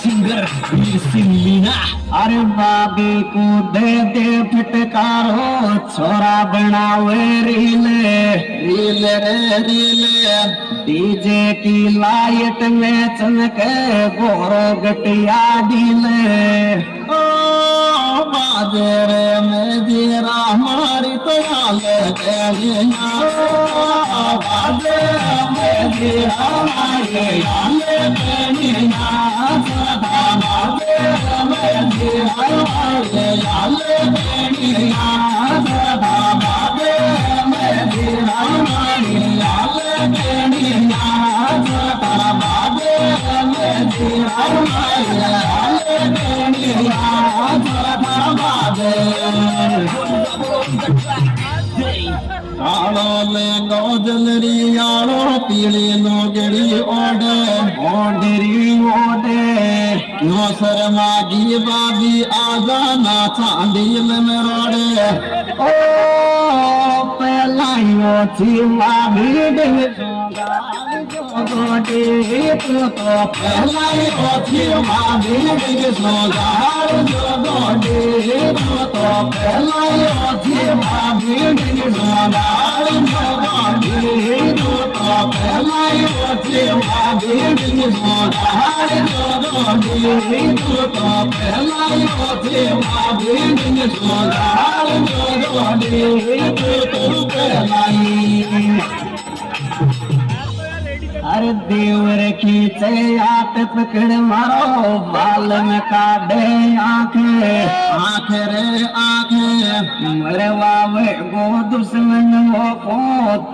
Singer Veer Singh Meena. अरे बाबी को दे फटकारो छोरा बनावे रीले रीले रे रीले डीजे की लाइट में चमके गोरो गटिया डीले ओ बाजे रे मेरा हमारी तो हाल कहना बाजे मेरा हमारे हाल कहना सदा बाजे मेरा हमारे हाल कहना सदा बाजे मेरा हमारे हाल कहना सदा बाजे मेरा हमारे हाल कहना सदा बाजे आलो ले गोजलरी आलो पीली नोगड़ी ओडे ओडरी ओडे नो शर्मा की बाबी आजा ना चांदील में रोडे ओ पहलाइयो चिवा भीड़ गोडे तो पहलाइयो चिवा भीड़ सोगार जो गोडे तो पहलाइयो चिवा भीड़ सोगार जो गोडे तो पहलाइयो चिवा भीड़ सोगार जो गोडे तो पहलाइयो चिवा भीड़ सोगार जो गोडे तो पहलाई अरे देवर खींचे आत पकड़ मारो बाल में काढ़े आंखें आंखें रे आंखें मरवा वे गो दुश्मन हो को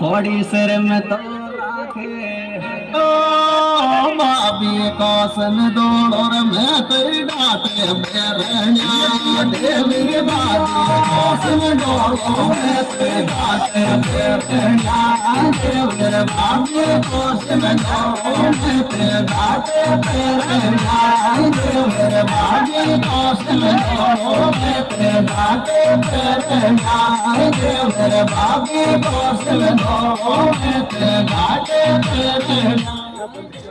थोड़ी सिर में तो आंखें ओ बाबी कौसन दौड़ और मैं तेरी डांटे बेरनिया देवी बाबी कौसन दौड़ और मैं तेरी डांटे बेरनिया देवी बाबी कौसन दौड़ मैं तेरी डांटे बेरनिया देवी बाबी कौसन दौड़ मैं तेरी डांटे बेरनिया देवी बाबी कौसन दौड़ मैं तेरी डांटे बेरनिया